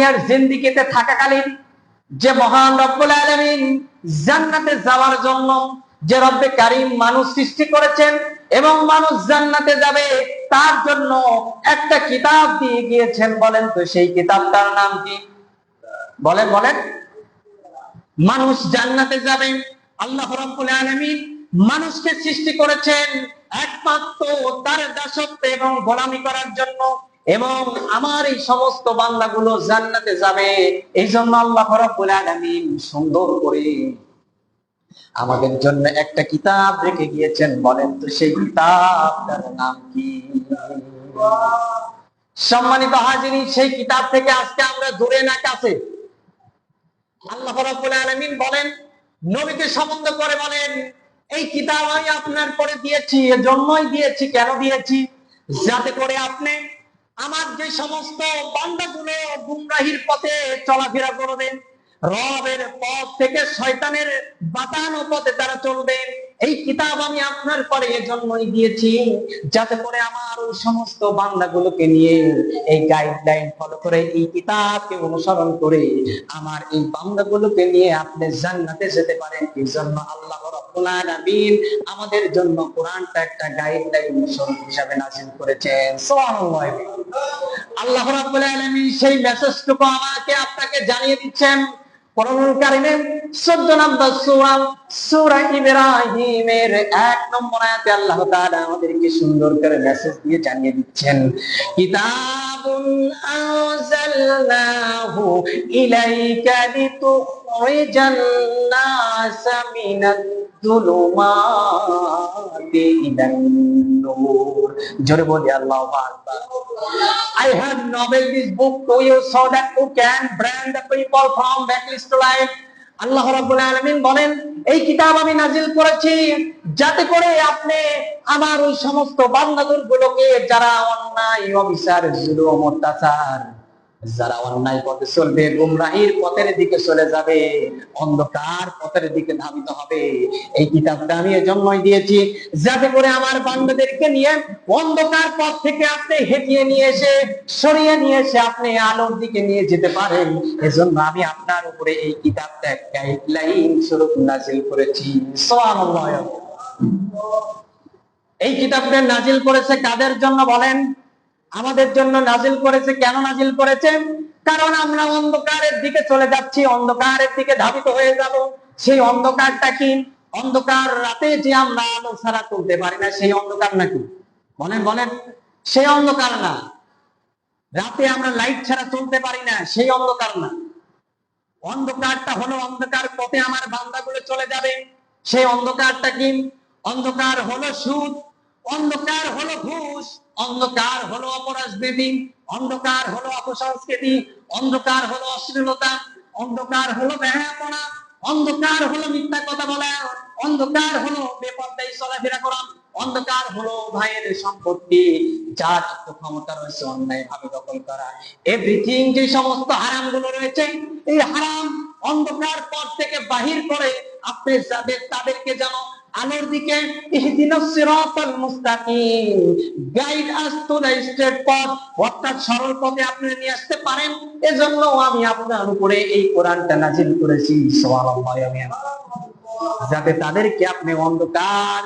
দুনিয়ার জিন্দেগিতে থাকাকালীন যে মহান রব্বুল আলামিন জান্নাতে যাওয়ার জন্য যে রব্বে কারীম মানুষ সৃষ্টি করেছেন এবং মানুষ জান্নাতে যাবে তার জন্য একটা কিতাব দিয়ে গিয়েছেন। বলেন তো সেই কিতাবটার নাম কি? বলেন বলেন। মানুষ জান্নাতে যাবে, আল্লাহ রাব্বুল আলামিন মানুষকে সৃষ্টি করেছেন একমাত্র তার দাসত্ব এবং গোলামি করার জন্য, এবং আমার এই সমস্ত বান্দাগুলো জান্নাতে যাবে এই জন্য আল্লাহ রাব্বুল আলামিন সুন্দর করে আমাদের জন্য একটা কিতাব রেখে গিয়েছেন। বলেন তো সেই কিতাবটার নাম কি? সম্মানিত হাজিরিন, সেই কিতাব থেকে আজকে আমরা দূরে না কাছে? আল্লাহ রাব্বুল আলামিন বলেন, নবীকে সম্বন্ধ করে বলেন, এই কিতাব আমি আপনার পরে দিয়েছি, এজন্যই দিয়েছি। কেন দিয়েছি? যাতে করে আপনি আমার যে সমস্ত বান্দাগুলো গুমরাহির পথে চলাফেরা করবেন, রবের পথ থেকে শয়তানের বাতানো পথে তারা চলবে, এই কিতাব আমি আপনার পরে এজন্যই দিয়েছি যাতে করে আমার ওই সমস্ত বান্দাগুলোকে নিয়ে এই গাইডলাইন ফলো করে, এই কিতাবকে অনুসরণ করে আমার এই বান্দাগুলোকে নিয়ে আপনি জান্নাতে যেতে পারেন। এই জন্য আল্লাহ রাব্বুল আলামিন আমাদের জন্য কোরআনটা একটা গাইডলাইন হিসাবে নাযিল করেছেন। সুবহানাল্লাহ। আল্লাহ রাব্বুল আলামিন সেই মেসেজটুকু আমাকে আপনাকে জানিয়ে দিচ্ছেন কোরআনুল কারীমে 14 নম্বর সূরা, সূরা ইব্রাহিমের 1 নম্বর আয়াতে আল্লাহ তাআলা আমাদেরকে সুন্দর করে মেসেজ দিয়ে জানিয়ে দিচ্ছেন, কিতাবুন আনজালনাহু ইলাইকা লিতুখরিজান নাসা মিনাদ যুলুমাতি ইলান নূর। জোরে বলি আল্লাহু আকবার। I have noveled this book to you so that you can bring the people from darkness to light. আল্লাহ রাব্বুল আলামিন বলেন, এই কিতাব আমি নাজিল করেছি যাতে করে আপনি আমার ওই সমস্ত বান্দাগুলোকে যারা অন্যায়, অবিচার, জুলুম, অত্যাচার, যারা অন্যায় পথে চলবে, গুমরাহির পথের দিকে চলে যাবে, অন্ধকার পথের দিকে ধাবিত হবে, এই কিতাবটা আমি এজন্যই দিয়েছি যাতে করে আমার বান্দাদেরকে নিয়ে অন্ধকার পথ থেকে আপনি হেঁটিয়ে নিয়ে এসে, সরিয়ে নিয়ে এসে আপনি আলোর দিকে নিয়ে যেতে পারেন। এজন্য আমি আপনার উপরে এই কিতাবটা গাইডলাইন স্বরূপ নাজিল করেছি। সুবহানাল্লাহ। এই কিতাবটা নাজিল করেছে কাদের জন্য বলেন? আমাদের জন্য নাজিল করেছে। কেন নাজিল করেছেন? কারণ আমরা অন্ধকারের দিকে চলে যাচ্ছি, অন্ধকারের দিকে ধাবিত হয়ে যাব। সেই অন্ধকারটা কি? অন্ধকার রাতে যে আমরা আলো ছাড়া চলতে পারি না, সেই অন্ধকার নাকি? বলেন বলেন। সেই অন্ধকার না। রাতে আমরা লাইট ছাড়া চলতে পারি না, সেই অন্ধকার না। অন্ধকারটা হলো অন্ধকার পথে আমার বান্দাগুলো চলে যাবে, সেই অন্ধকারটা কি? অন্ধকার হলো সুদ, অন্ধকার হলো ঘুষ, অন্ধকার হলো অপরাজনীতি, অন্ধকার হলো অপসংস্কৃতি, অন্ধকার হলো অশ্লীলতা, অন্ধকার হলো বেহায়াপনা, অন্ধকার হলো মিথ্যা কথা বলা, অন্ধকার হলো বেপরদায় চলাফেরা করা, অন্ধকার হলো ভাইয়ের সম্পত্তি যার ক্ষমতা রয়েছে অন্যায় ভাবে দখল করা। এভরিথিং যে সমস্ত হারাম গুলো রয়েছে, এই হারাম অন্ধকার পথ থেকে বাহির করে আপনি যাদের তাদেরকে যেন আলোর দিকে, ইহদিনাস সিরাতাল মুস্তাকিম, guide us to the straight path, অর্থাৎ সরল পথে আপনি নিয়ে আসতে পারেন। এজন্য আমি আপনার উপরে এই কোরআনটা নাযিল করেছি। সুবহানাল্লাহ। যাতে তাদেরকে আপনি অন্ধকার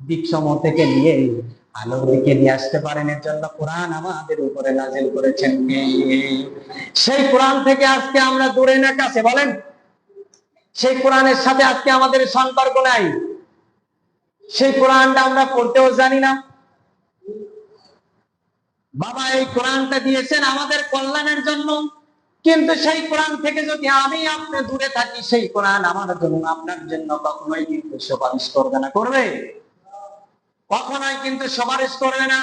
দিকসমূহ থেকে নিয়ে আলোর দিকে নিয়ে আসতে পারেন। এর জন্য কোরআন আমাদের উপরে নাযিল করেছেন। সেই কোরআন থেকে আজকে আমরা দূরে না কাছে? বলেন। সেই কোরআনের সাথে আজকে আমাদের সম্পর্ক নাই। সেই কোরআনটা আমরা পড়তেও জানি না। বাবা এই কোরআনটা দিয়েছেন আমাদের কল্যাণের জন্য, কিন্তু সেই কোরআন থেকে যদি আমি আপনি দূরে থাকি, সেই কোরআন আমার জন্য, আপনার জন্য কখনোই কিন্তু সুপারিশ করবে না। করবে? কখনোই কিন্তু সুপারিশ করবে না।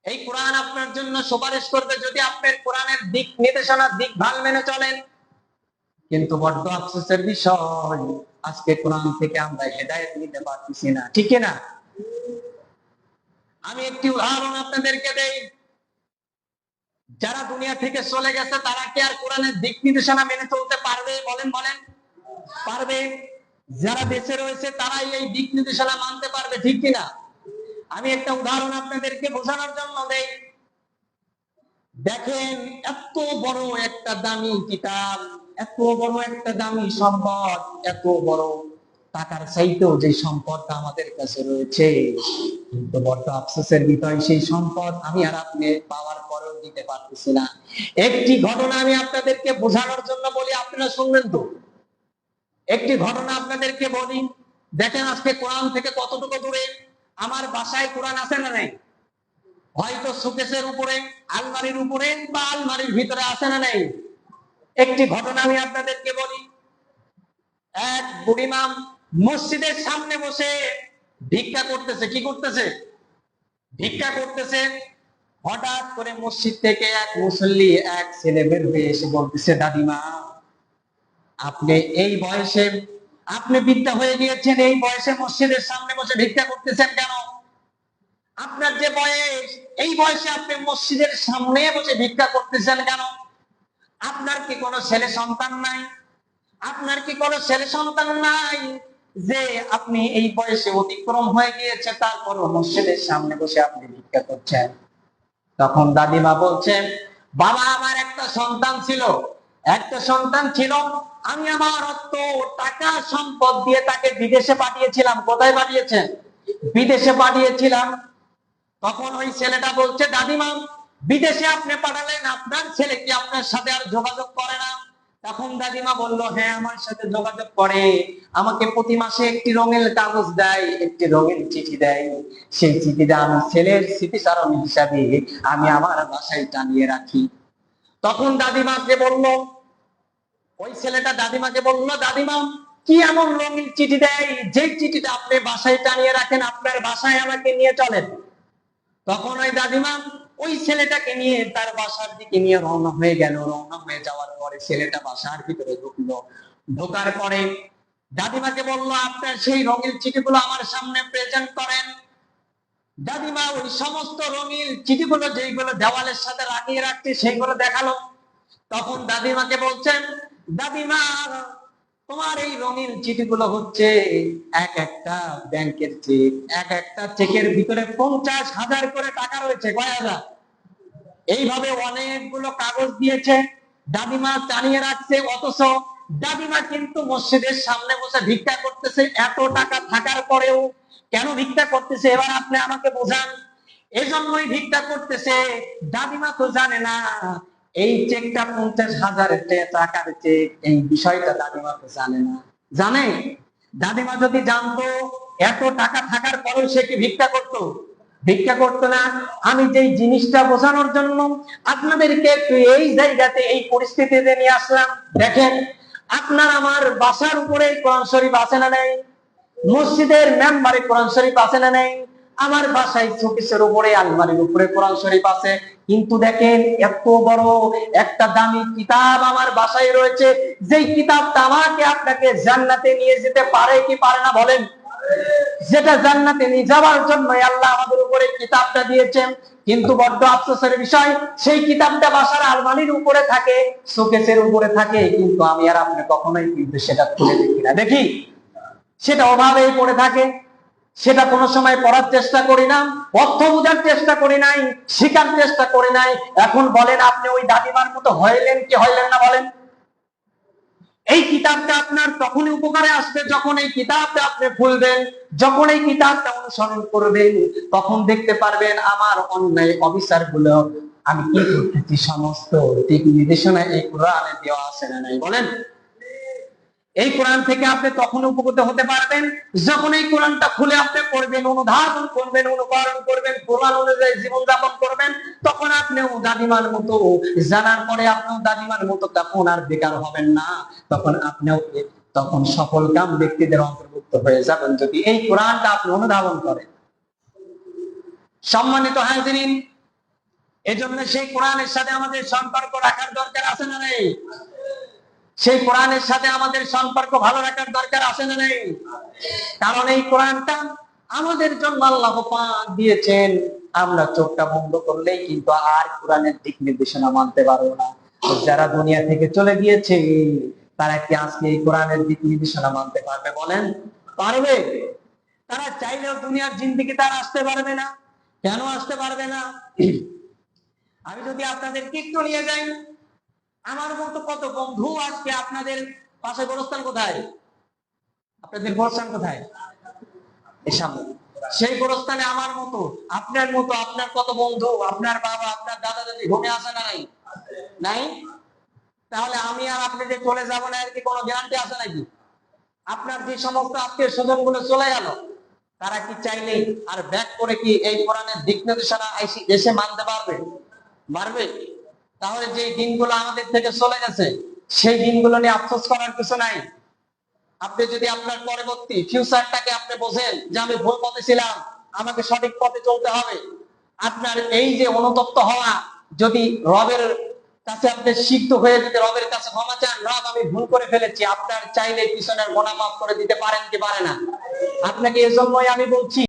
এই কোরআন আপনার জন্য সুপারিশ করবে যদি আপনার কোরআনের দিক নির্দেশনার দিক ভাল মেনে চলেন। কিন্তু বড্ড আফসোসের বিষয়, আজকে কোরআন থেকে আমরা হেদায়েত নিতে পারতেছি না, ঠিক না? আমি একটি উদাহরণ আপনাদেরকে দেই। যারা দুনিয়া থেকে চলে গেছে তারা কি আর কোরআনের দিক নির্দেশনা মেনে চলতে পারবে? বলেন বলেন। পারবে? যারা বেঁচে রয়েছে তারাই এই দিক নির্দেশনা মানতে পারবে, ঠিক কিনা? আমি একটা উদাহরণ আপনাদেরকে বোঝানোর জন্য দেই। দেখেন, এত বড় একটা দামি কিতাব, এত বড় একটা দামি সম্পদ, এত বড় টাকার চাইতেও যে সম্পদটা আমাদের কাছে রয়েছে, কিন্তু বড্ড আফসোসের বিষয়, সেই সম্পদ আমি আর আপনি পাওয়ার পরেও দিতে পারতেছি না। একটি ঘটনা আমি আপনাদেরকে বোঝানোর জন্য বলি, আপনারা শুনবেন তো? একটি ঘটনা আপনাদেরকে বলি। দেখেন আজকে কোরআন থেকে কতটুকু দূরে আমার বাসায় কোরআন আছে না নাই? হয়তো শোকেসের উপরে, আলমারির উপরে, বা আলমারির ভিতরে আছে না নাই? একটি ঘটনা আমি আপনাদেরকে বলি। এক বুড়িমা মসজিদের সামনে বসে ভিক্ষা করতেছে। কি করতেছে? ভিক্ষা করতেছে। হঠাৎ করে মসজিদ থেকে এক মুসল্লি, এক ছেলে বের হয়ে এসে বলতেছে, দাদিমা, আপনি এই বয়সে, আপনি বৃদ্ধা হয়ে গিয়েছেন, এই বয়সে মসজিদের সামনে বসে ভিক্ষা করতেছেন কেন? আপনার যে বয়স, এই বয়সে আপনি মসজিদের সামনে বসে ভিক্ষা করতেছেন কেন? আপনার কি কোনো ছেলে সন্তান নাই? আপনার কি কোনো ছেলে সন্তান নাই যে আপনি এই বয়সে অতিক্রম হয়ে গিয়েছে, তারপর মসজিদের সামনে বসে আপনি ভিক্ষা করছেন? তখন দাদিমা বলছেন, বাবা, আমার একটা সন্তান ছিল, একটা সন্তান ছিল। আমি আমার অত টাকা সম্পদ দিয়ে তাকে বিদেশে পাঠিয়েছিলাম। কোথায় পাঠিয়েছেন? বিদেশে পাঠিয়েছিলাম। তখন ওই ছেলেটা বলছে, দাদিমা, বিদেশে আপনি পাঠালেন, আপনার ছেলে কি আপনার সাথে আর যোগাযোগ করে না? তখন দাদিমা বলল, হ্যাঁ, আমার সাথে যোগাযোগ করে। আমাকে প্রতি মাসে একটি রঙের কাগজ দেয়, একটি রঙের চিঠি দেয়। সেই চিঠিটা আমি ছেলের স্মৃতিচারণ হিসাবে আমি আমার বাসায় টানিয়ে রাখি। তখন দাদিমাকে বলল, ওই ছেলেটা দাদিমাকে বলল, দাদিমা, কি এমন রঙিন চিঠি দেয় যে চিঠিটা আপনি বাসায় টানিয়ে রাখেন? আপনার বাসায় আমাকে নিয়ে চলেন। তখন ওই দাদিমা ওই ছেলেটাকে নিয়ে তার বাসার দিকে নিয়ে রওনা হয়ে গেল। রওনা হয়ে যাওয়ার পরে ছেলেটা বাসার ভিতরে ঢুকলো। ঢোকার পরে দাদিমাকে বলল, আপনার সেই রঙিন চিঠিগুলো আমার সামনে প্রেজেন্ট করেন। দাদিমা ওই সমস্ত রঙিন চিঠিগুলো যেগুলো দেওয়ালের সাথে লাগিয়ে রাখছে সেগুলো দেখালো। তখন দাদিমাকে বলছেন, দাদিমা, তোমার এই রঙিন চিঠিগুলো হচ্ছে এক একটা ব্যাংকের চেক। এক একটা চেকের ভিতরে 50,000 করে টাকা রয়েছে। কয় হাজার? এইভাবে অনেকগুলো কাগজ দিয়েছে, দাদিমা টানিয়ে রাখছে। অথচ দাদিমা কিন্তু মসজিদের সামনে বসে ভিক্ষা করতেছে। এত টাকা থাকার পরেও কেন ভিক্ষা করতেছে? এবার আপনি আমাকে বোঝান। এজন্যই ভিক্ষা করতেছে, দাদিমা তো জানে না এই চেকটা 50,000 টাকার চেক, এই বিষয়টা দাদিমা তো জানে না। জানে? দাদিমা যদি জানতো, এত টাকা থাকার পরেও সে কি ভিক্ষা করতো? ভিক্ষা করতো না। আমি যেই জিনিসটা বোঝানোর জন্য আপনাদেরকে একটু এই জায়গাতে, এই পরিস্থিতিতে নিয়ে আসলাম। দেখেন, আপনার আমার বাসার উপরে কোরআন শরীফ আছে না নেই? মসজিদের মেম্বারে কোরআন শরীফ আছে না নেই? আমার বাসায় শোকেসের উপরে, আলমারির উপরে কোরআন শরীফ আছে। কিন্তু দেখেন, এত বড় একটা দামি কিতাব আমার বাসায় রয়েছে, যেই কিতাবটা আমাকে আপনাকে জান্নাতে নিয়ে যেতে পারে কি পারে না বলেন? যেটা জান্নাতে নিয়ে যাওয়ার জন্য আল্লাহ আমাদের উপরে কিতাবটা দিয়েছেন। কিন্তু বড্ড আফসোসের বিষয়, সেই কিতাবটা বাসার আলমারির উপরে থাকে, শোকেসের উপরে থাকে, কিন্তু আমি আর আপনি কখনোই কিন্তু সেটা খুলে দেখি না। দেখি? সেটা অভাবেই পড়ে থাকে। সেটা কোনো সময় পড়ার চেষ্টা করি না, অর্থ বোঝার চেষ্টা করি নাই, শিখার চেষ্টা করি নাই। এখন বলেন, আপনি ওই দাদিমার মতো হইলেন কি হইলেন না বলেন? এই কিতাবটা আপনার তখনই উপকারে আসবে যখন এই কিতাবটা আপনি খুলবেন, যখন এই কিতাবটা অনুসরণ করবেন, তখন দেখতে পারবেন আমার অন্যায় অবিচার গুলো আমি কি করতেছি, সমস্ত দিক নির্দেশনা এই কোরআনে দেওয়া আছে না নাই বলেন? এই কোরআন থেকে আপনি তখন উপকৃত হতে পারবেন যখন এই কোরআনটা খুলে আপনি পড়বেন, অনুধাবন করবেন, অনুকরণ করবেন, কোরআন অনুযায়ী জীবনযাপন করবেন। তখন আপনিও দাদিমার মতো, জানার পরে আপনিও দাদিমার মতো তখন আর বেকার হবেন না। তখন আপনিও তখন সফল কাম ব্যক্তিদের অন্তর্ভুক্ত হয়ে যাবেন যদি এই কোরআনটা আপনি অনুধাবন করেন। সম্মানিত হাজিরিন, এজন্য সেই কোরআনের সাথে আমাদের সম্পর্ক রাখার দরকার আছে না নেই? সেই কোরআনের সাথে আমাদের সম্পর্ক ভালো রাখার দরকার আছে না নেই? কারণ এই কোরআনটা আমাদের জন্য আল্লাহ পাক দিয়েছেন। আমরা চোখটা বন্ধ করলেই কিন্তু আর কোরআনের দিক নির্দেশনা মানতে পারবো না। যারা দুনিয়া থেকে চলে গিয়েছে, তারা কি আজকে এই কোরআনের দিক নির্দেশনা মানতে পারবে বলেন? পারবে? তারা চাইলেও দুনিয়ার জিন্দেগি তারা আসতে পারবে না। কেন আসতে পারবে না? আমি যদি আপনাদেরকে একটু নিয়ে যাই, আমার মতো কত বন্ধু আজকে আপনাদের পাশে গোরস্থান কোথায়? আপনাদের গোরস্থান কোথায়? এই সামনে। সেই গোরস্থানে আমার মতো, আপনার মতো, আপনার কত বন্ধু, আপনার বাবা, আপনার দাদা দাদি ঘুমিয়ে আসে না? নাই? নাই? তাহলে আমি আর আপনি যে চলে যাব না এর কি কোনো গ্যারান্টি আছে নাকি? আপনার যে সমস্ত আত্মীয় স্বজন গুলো চলে গেল, তারা কি চাইলেই আর ব্যাক করে কি এই কোরআনের দিক নির্দেশনা এসে মানতে পারবে? পারবে? তাহলে যে দিনগুলো আমাদের থেকে চলে গেছে, সেই দিনগুলো নিয়ে আফসোস করার কিছু নাই। আপনি যদি আপনার পরবর্তী ফিউচারটাকে আপনি বোঝেন যে আমি ভুল পথে ছিলাম, আমাকে সঠিক পথে চলতে হবে, আপনার এই যে অনুতপ্ত হওয়া, যদি রবের কাছে আপনি সিদ্ধ হয়ে যদি রবের কাছে ক্ষমা চান, রব আমি ভুল করে ফেলেছি, আপনার চাইলে পিছনের গোনা মাফ করে দিতে পারেন কি পারে না? আপনাকে এজন্যই আমি বলছি